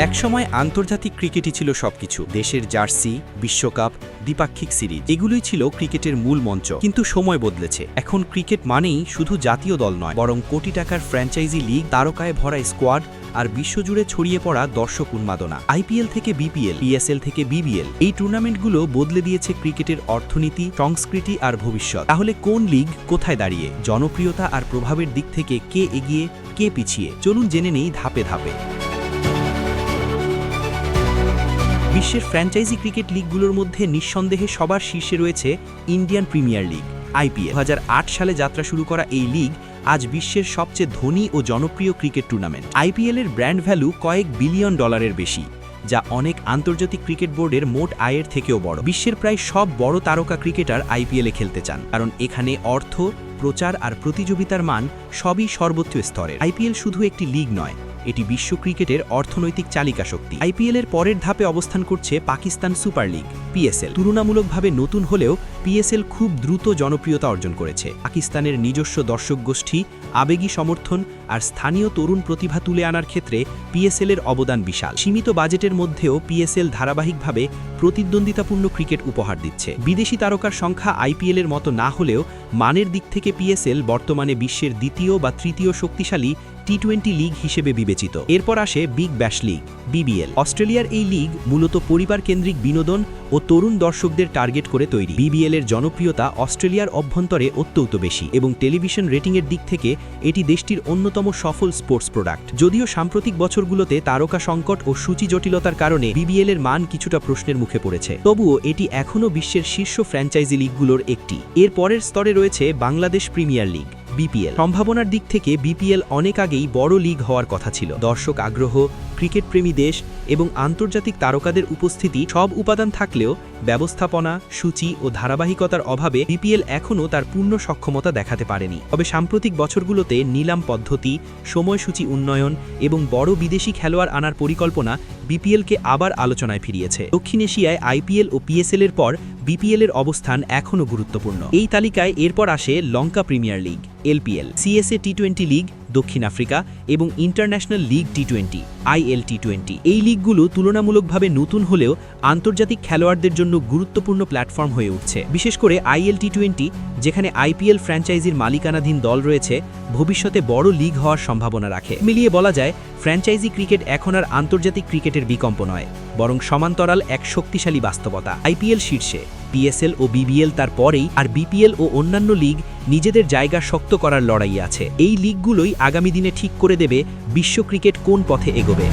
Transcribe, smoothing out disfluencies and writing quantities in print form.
একসময় আন্তর্জাতিক ক্রিকেটই ছিল সবকিছু। দেশের জার্সি, বিশ্বকাপ, দ্বিপাক্ষিক সিরিজ এগুলোই ছিল ক্রিকেটের মূল মঞ্চ। কিন্তু সময় বদলেছে। এখন ক্রিকেট মানেই শুধু জাতীয় দল নয়, বরং কোটি টাকার ফ্র্যাঞ্চাইজি লিগ, তারকায় ভরা স্কোয়াড আর বিশ্বজুড়ে ছড়িয়ে পড়া দর্শক উন্মাদনা। আইপিএল থেকে বিপিএল, পিএসএল থেকে বিবিএল, এই টুর্নামেন্টগুলো বদলে দিয়েছে ক্রিকেটের অর্থনীতি, সংস্কৃতি আর ভবিষ্যৎ। তাহলে কোন লিগ কোথায় দাঁড়িয়ে, জনপ্রিয়তা আর প্রভাবের দিক থেকে কে এগিয়ে, কে পিছিয়ে, চলুন জেনে নেই ধাপে ধাপে। বিশ্বের ফ্র্যাঞ্চাইজি ক্রিকেট লিগগুলোর মধ্যে নিঃসন্দেহে সবার শীর্ষে রয়েছে ইন্ডিয়ান প্রিমিয়ার লিগ, আইপিএল। 2008 সালে যাত্রা শুরু করা এই লিগ আজ বিশ্বের সবচেয়ে ধনী ও জনপ্রিয় ক্রিকেট টুর্নামেন্ট। আইপিএলের ব্র্যান্ড ভ্যালু কয়েক বিলিয়ন ডলারের বেশি, যা অনেক আন্তর্জাতিক ক্রিকেট বোর্ডের মোট আয়ের থেকেও বড়। বিশ্বের প্রায় সব বড় তারকা ক্রিকেটার আইপিএলে খেলতে চান, কারণ এখানে অর্থ, প্রচার আর প্রতিযোগিতার মান সবই সর্বোচ্চ স্তরের। আইপিএল শুধু একটি লিগ নয়, এটি বিশ্ব ক্রিকেটের অর্থনৈতিক চালিকা শক্তি। আইপিএলের পরের ধাপে অবস্থান করছে পাকিস্তান সুপার লিগ, পিএসএল। তুলনামূলকভাবে নতুন হলেও পিএসএল খুব দ্রুত জনপ্রিয়তা অর্জন করেছে। পাকিস্তানের নিজস্ব দর্শক গোষ্ঠী, আবেগী সমর্থন আর স্থানীয় তরুণ প্রতিভা তুলে আনার ক্ষেত্রে পিএসএলের অবদান বিশাল। সীমিত বাজেটের মধ্যেও পিএসএল ধারাবাহিকভাবে প্রতিদ্বন্দ্বিতাপূর্ণ ক্রিকেট উপহার দিচ্ছে। বিদেশি তারকার সংখ্যা আইপিএলের মতো না হলেও মানের দিক থেকে পিএসএল বর্তমানে বিশ্বের দ্বিতীয় বা তৃতীয় শক্তিশালী টি-20 লিগ হিসেবে বিবেচিত। এরপর আসে বিগ ব্যাশ লিগ, বিবিএল। অস্ট্রেলিয়ার এই লিগ মূলত পরিবার কেন্দ্রিক বিনোদন ও তরুণ দর্শকদের টার্গেট করে তৈরি। বিবিএলের জনপ্রিয়তা অস্ট্রেলিয়ার অভ্যন্তরে অত্যন্ত বেশি এবং টেলিভিশন রেটিংয়ের দিক থেকে এটি দেশটির অন্যতম সফল স্পোর্টস প্রোডাক্ট। যদিও সাম্প্রতিক বছরগুলোতে তারকা সংকট ও সূচি জটিলতার কারণে বিবিএলের মান কিছুটা প্রশ্নের মুখে পড়েছে, তবুও এটি এখনও বিশ্বের শীর্ষ ফ্র্যাঞ্চাইজি লিগগুলোর একটি। এর পরের স্তরে রয়েছে বাংলাদেশ প্রিমিয়ার লিগ, বিপিএল। সম্ভাবনার দিক থেকে বিপিএল অনেক আগেই বড় লিগ হওয়ার কথা ছিল। দর্শক আগ্রহ, ক্রিকেট প্রেমী দেশ এবং আন্তর্জাতিক তারকাদের উপস্থিতি সব উপাদান থাকলেও ব্যবস্থাপনা, সূচি ও ধারাবাহিকতার অভাবে বিপিএল এখনও তার পূর্ণ সক্ষমতা দেখাতে পারেনি। তবে সাম্প্রতিক বছরগুলোতে নিলাম পদ্ধতি, সময়সূচি উন্নয়ন এবং বড় বিদেশি খেলোয়াড় আনার পরিকল্পনা বিপিএলকে আবার আলোচনায় ফিরিয়েছে। দক্ষিণ এশিয়ায় আইপিএল ও পিএসএলের পর বিপিএলের অবস্থান এখনও গুরুত্বপূর্ণ। এই তালিকায় এরপর আসে Lanka premier league, LPL, CSA টি-20 লিগ দক্ষিণ আফ্রিকা এবং ইন্টারন্যাশনাল লিগ টি-20, ILT20। এই লিগগুলো তুলনামূলকভাবে নতুন হলেও আন্তর্জাতিক খেলোয়াড়দের জন্য গুরুত্বপূর্ণ প্ল্যাটফর্ম হয়ে উঠছে। বিশেষ করে ILT20, যেখানে আইপিএল ফ্র্যাঞ্চাইজির মালিকানাধীন দল রয়েছে, ভবিষ্যতে বড় লিগ হওয়ার সম্ভাবনা রাখে। মিলিয়ে বলা যায়, ফ্র্যাঞ্চাইজি ক্রিকেট এখন আর আন্তর্জাতিক ক্রিকেটের বিকল্প নয়, বরং সমান্তরাল এক শক্তিশালী বাস্তবতা। আইপিএল শীর্ষে, পিএসএল ও বিবিএল তার পরেই, আর বিপিএল ও অন্যান্য লিগ নিজেদের জায়গা শক্ত করার লড়াইয়ে আছে। এই লিগগুলোই আগামী দিনে ঠিক করে দেবে বিশ্ব ক্রিকেট কোন পথে এগোবে।